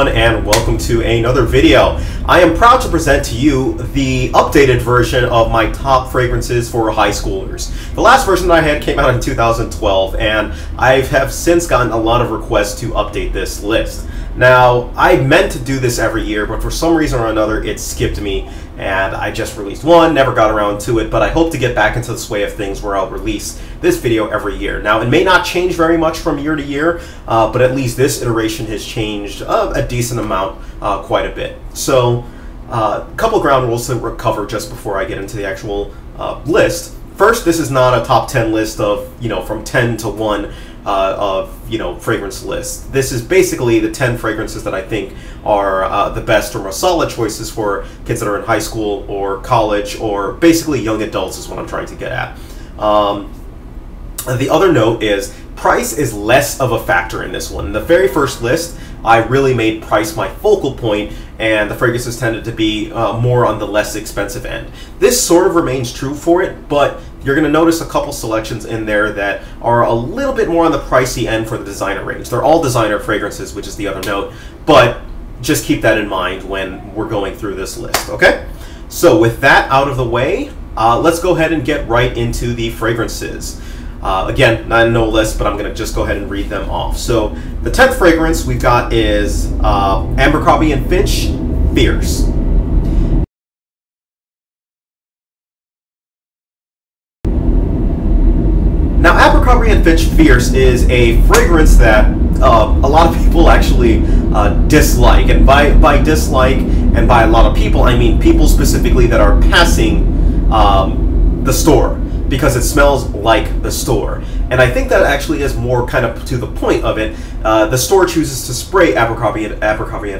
everyone, and welcome to another video. I am proud to present to you the updated version of my top fragrances for high schoolers. The last version I had came out in 2012, and I have since gotten a lot of requests to update this list. Now, I meant to do this every year, but for some reason or another, it skipped me, and I just released one, never got around to it, but I hope to get back into the sway of things where I'll release this video every year. Now, it may not change very much from year to year, but at least this iteration has changed a decent amount, quite a bit. So, a couple ground rules to cover just before I get into the actual list. First, this is not a top 10 list of, from 10 to 1 of, fragrance lists. This is basically the 10 fragrances that I think are the best or most solid choices for kids that are in high school or college, or basically young adults is what I'm trying to get at. The other note is price is less of a factor in this one. In the very first list, I really made price my focal point, and the fragrances tended to be more on the less expensive end. This sort of remains true for it, but you're going to notice a couple selections in there that are a little bit more on the pricey end for the designer range. They're all designer fragrances, which is the other note, but just keep that in mind when we're going through this list, okay? So with that out of the way, let's go ahead and get right into the fragrances. Again, not in no list, but I'm going to just go ahead and read them off. So the 10th fragrance we've got is Abercrombie & Fitch Fierce. Now, Abercrombie & Fitch Fierce is a fragrance that a lot of people actually dislike. And by dislike and by a lot of people, I mean people specifically that are passing the store, because it smells like the store. And I think that actually is more kind of to the point of it. The store chooses to spray Abercrombie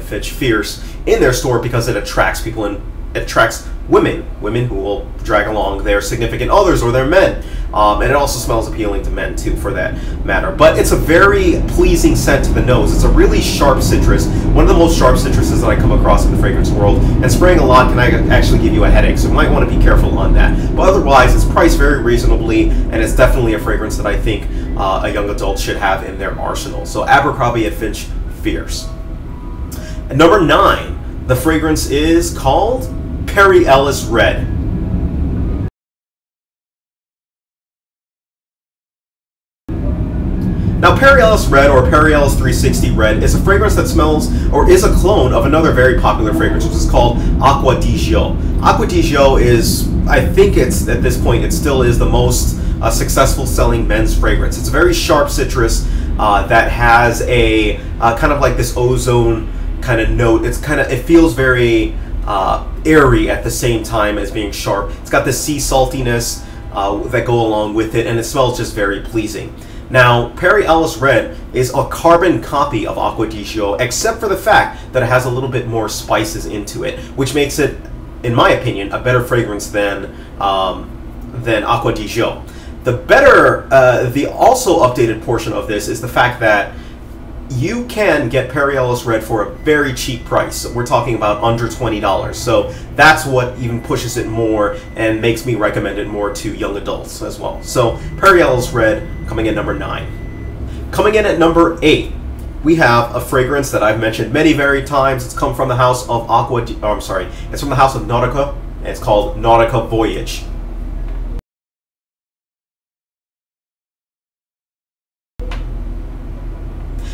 & Fitch Fierce in their store because it attracts people and it attracts women who will drag along their significant others or their men. And it also smells appealing to men too, for that matter. But it's a very pleasing scent to the nose. It's a really sharp citrus, one of the most sharp citruses that I come across in the fragrance world. And spraying a lot can actually give you a headache, so you might want to be careful on that. But otherwise, it's priced very reasonably, and it's definitely a fragrance that I think a young adult should have in their arsenal. So Abercrombie & Fitch Fierce. And number 9, the fragrance is called Ellis Red. Now, Ellis Red, or Ellis 360 Red, is a fragrance that smells, or is a clone of another very popular fragrance, which is called Acqua di Gio. Acqua di Gio is, I think it's, at this point, it still is the most successful selling men's fragrance. It's a very sharp citrus that has a kind of like this ozone kind of note. It feels very airy at the same time as being sharp. It's got this sea saltiness that go along with it, and it smells just very pleasing. Now, Ellis Red is a carbon copy of Acqua di Gio, except for the fact that it has a little bit more spices into it, which makes it, in my opinion, a better fragrance than Acqua di Gio. The also updated portion of this is the fact that you can get Ellis Red for a very cheap price. We're talking about under $20. So that's what even pushes it more and makes me recommend it more to young adults as well. So Ellis Red coming in number 9. Coming in at number 8, we have a fragrance that I've mentioned many times. It's come from the house of it's from the house of Nautica, and it's called Nautica Voyage.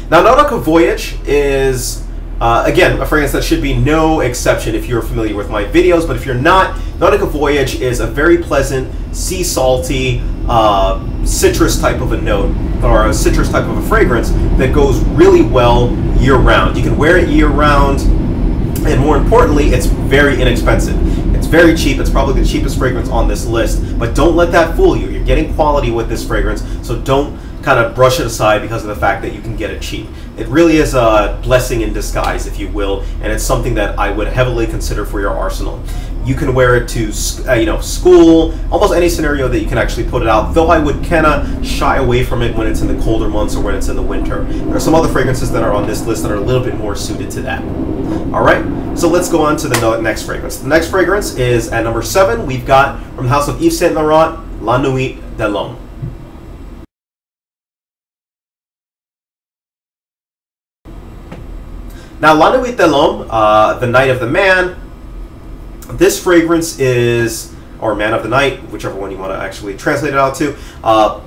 Now, Nautica Voyage is, again, a fragrance that should be no exception if you're familiar with my videos, but if you're not, Nautica Voyage is a very pleasant, sea salty, citrus type of a note, or a citrus type of a fragrance that goes really well year-round. You can wear it year-round, and more importantly, it's very inexpensive. It's very cheap. It's probably the cheapest fragrance on this list, but don't let that fool you. You're getting quality with this fragrance, so don't kind of brush it aside because of the fact that you can get it cheap. It really is a blessing in disguise, if you will, and it's something that I would heavily consider for your arsenal. You can wear it to, school, almost any scenario that you can actually put it out, though I would kind of shy away from it when it's in the colder months or when it's in the winter. There are some other fragrances that are on this list that are a little bit more suited to that. Alright, so let's go on to the next fragrance. The next fragrance is at number 7. We've got, from the house of Yves Saint Laurent, La Nuit de l'Homme. Now, La Nuit de l'Homme, the Night of the Man. This fragrance is, or Man of the Night, whichever one you want to actually translate it out to.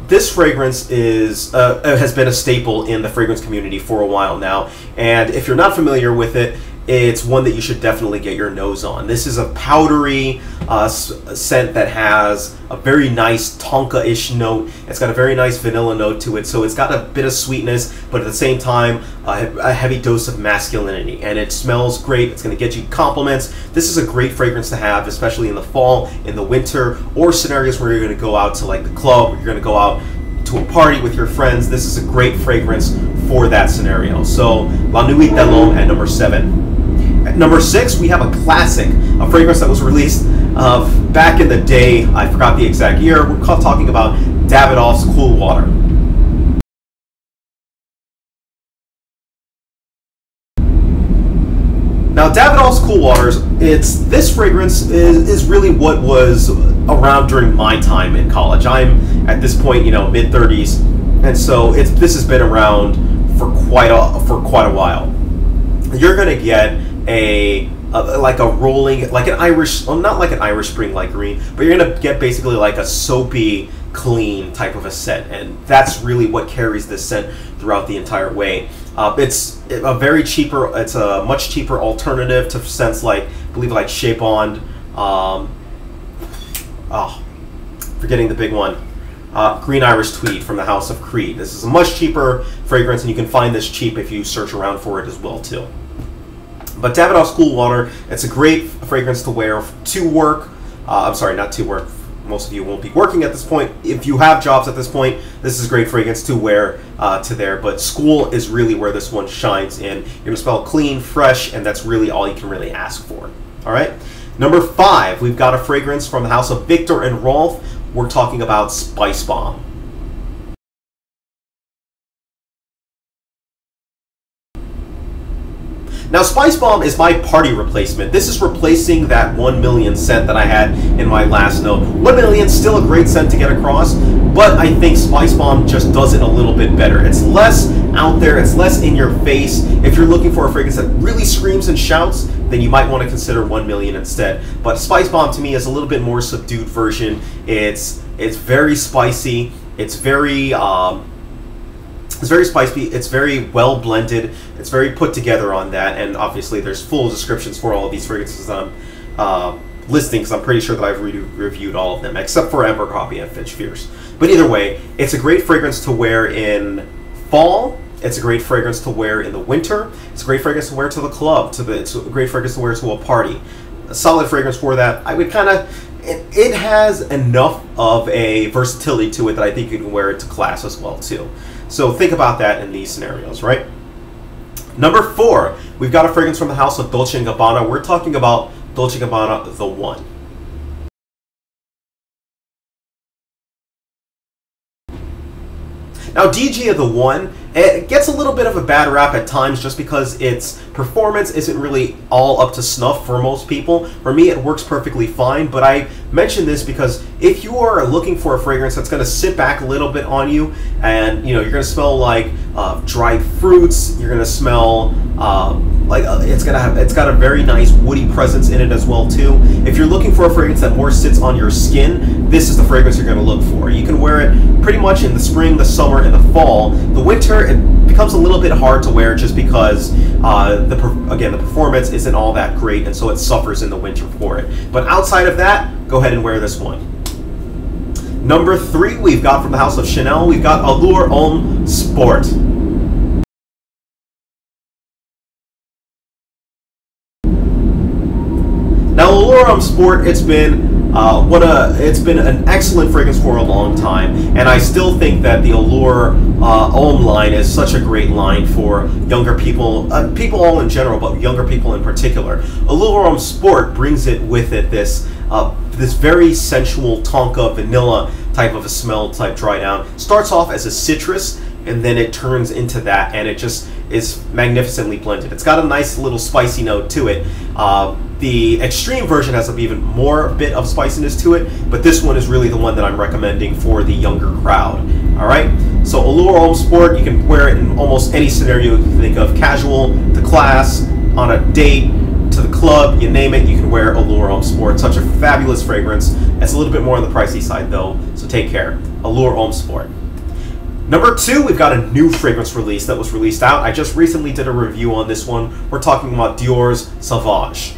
This fragrance is has been a staple in the fragrance community for a while now, and if you're not familiar with it, it's one that you should definitely get your nose on. This is a powdery scent that has a very nice tonka-ish note. It's got a very nice vanilla note to it, so it's got a bit of sweetness, but at the same time, a heavy dose of masculinity. And it smells great. It's going to get you compliments. This is a great fragrance to have, especially in the fall, in the winter, or scenarios where you're going to go out to like the club, or you're going to go out to a party with your friends. This is a great fragrance for that scenario. So, La Nuit de l'Homme at number 7. At number 6, we have a classic, a fragrance that was released back in the day. I forgot the exact year. We're talking about Davidoff's Cool Water. Now, Davidoff's Cool Waters, this fragrance is really what was around during my time in college. I'm at this point, mid-30s, and so this has been around for quite a while. You're gonna get like a rolling, like an Irish, well, not like an Irish Spring like green, but you're gonna get basically like a soapy, clean type of a scent, and that's really what carries this scent throughout the entire way. It's a much cheaper alternative to scents like, I believe, like Chez Bond. Forgetting the big one. Green Irish Tweed from the House of Creed. This is a much cheaper fragrance, and you can find this cheap if you search around for it as well too. But Davidoff's Cool Water, it's a great fragrance to wear to work. I'm sorry, not to work. Most of you won't be working at this point. If you have jobs at this point, this is a great fragrance to wear to there. But school is really where this one shines in. You're going to smell clean, fresh, and that's really all you can really ask for. All right. Number 5, we've got a fragrance from the house of Viktor and Rolf. We're talking about Spice Bomb. Now, Spice Bomb is my party replacement. This is replacing that 1 million scent that I had in my last note. 1 million, still a great scent to get across, but I think Spice Bomb just does it a little bit better. It's less out there, it's less in your face. If you're looking for a fragrance that really screams and shouts, then you might want to consider 1 million instead. But Spice Bomb to me is a little bit more subdued version. It's very spicy. It's very spicy. It's very well blended. It's very put together on that, and obviously there's full descriptions for all of these fragrances I'm listing, because I'm pretty sure that I've reviewed all of them except for Abercrombie and Fitch Fierce. But either way, it's a great fragrance to wear in fall. It's a great fragrance to wear in the winter. It's a great fragrance to wear to the club. It's a great fragrance to wear to a party. A solid fragrance for that. I would kind of. It has enough of a versatility to it that I think you can wear it to class as well too. So think about that in these scenarios, right? Number 4, we've got a fragrance from the house of Dolce & Gabbana. We're talking about Dolce & Gabbana The One. Now, DG of The One, it gets a little bit of a bad rap at times just because its performance isn't really all up to snuff for most people. For me, it works perfectly fine, but I mention this because if you are looking for a fragrance that's going to sit back a little bit on you, and you're going to smell like dried fruits, you're going to smell it's got a very nice woody presence in it as well too. If you're looking for a fragrance that more sits on your skin, this is the fragrance you're going to look for. You can wear it pretty much in the spring, the summer, and the fall. The winter, it becomes a little bit hard to wear just because the performance isn't all that great, and so it suffers in the winter for it. But outside of that, go ahead and wear this one. Number 3, we've got from the house of Chanel, we've got Allure Homme Sport. Now, Allure Homme Sport, it's been an excellent fragrance for a long time, and I still think that the Allure Homme line is such a great line for younger people, people all in general, but younger people in particular. Allure Homme Sport brings it with it this very sensual tonka vanilla type of a smell type dry down. Starts off as a citrus, and then it turns into that, and it just is magnificently blended. It's got a nice little spicy note to it. The extreme version has even more bit of spiciness to it, but this one is really the one that I'm recommending for the younger crowd. All right, So Allure Homme Sport, you can wear it in almost any scenario you can think of. Casual, to class, on a date, to the club, you name it, you can wear Allure Homme Sport. Such a fabulous fragrance. It's a little bit more on the pricey side though, so take care. Allure Homme Sport. Number 2, we've got a new fragrance release that was released out. I just recently did a review on this one. We're talking about Dior's Sauvage.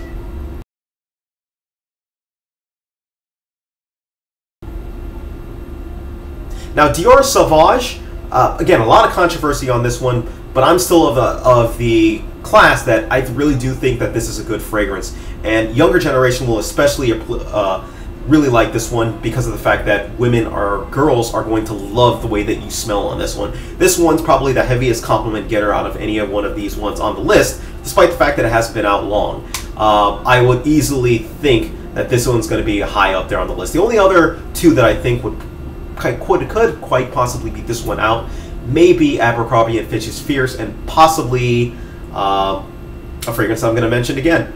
Now, Dior Sauvage, again, a lot of controversy on this one, but I'm still of the class that I really do think that this is a good fragrance. And younger generation will especially really like this one because of the fact that girls are going to love the way that you smell on this one. This one's probably the heaviest compliment getter out of any of one of these ones on the list, despite the fact that it hasn't been out long. I would easily think that this one's going to be high up there on the list. The only other two that I think could quite possibly beat this one out, maybe Abercrombie and Fitch's Fierce, and possibly a fragrance I'm going to mention again,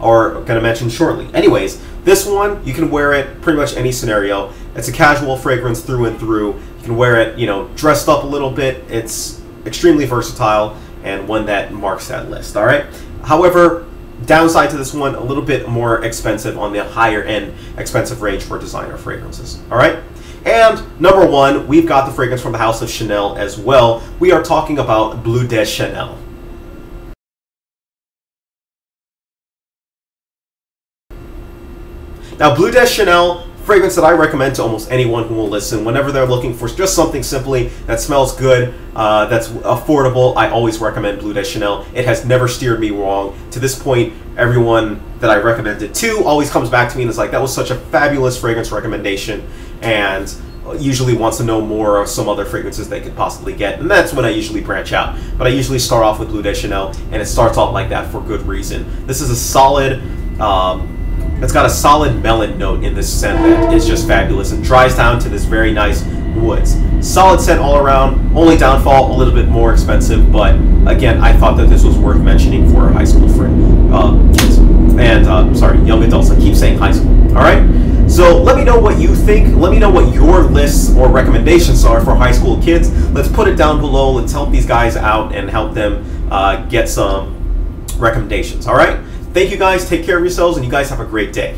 or going to mention shortly. Anyways, this one, you can wear it pretty much any scenario. It's a casual fragrance through and through. You can wear it, you know, dressed up a little bit. It's extremely versatile and one that marks that list, all right? However, downside to this one, a little bit more expensive on the higher end expensive range for designer fragrances, all right? And number 1, we've got the fragrance from the house of Chanel as well. We are talking about Bleu de Chanel. Now, Bleu de Chanel, fragrance that I recommend to almost anyone who will listen. Whenever they're looking for just something simply that smells good, that's affordable, I always recommend Bleu de Chanel. It has never steered me wrong. To this point, everyone that I recommend it to always comes back to me and is like, that was such a fabulous fragrance recommendation, and usually wants to know more of some other fragrances they could possibly get, and that's when I usually branch out. But I usually start off with Bleu de Chanel, and it starts off like that for good reason. This is a solid, it's got a solid melon note in this scent that is just fabulous and dries down to this very nice woods. Solid scent all around, only downfall, a little bit more expensive, but again, I thought that this was worth mentioning for high school kids. And, sorry, young adults, I keep saying high school, alright? So let me know what you think. Let me know what your lists or recommendations are for high school kids. Let's put it down below. Let's help these guys out and help them get some recommendations. All right? Thank you guys. Take care of yourselves, and you guys have a great day.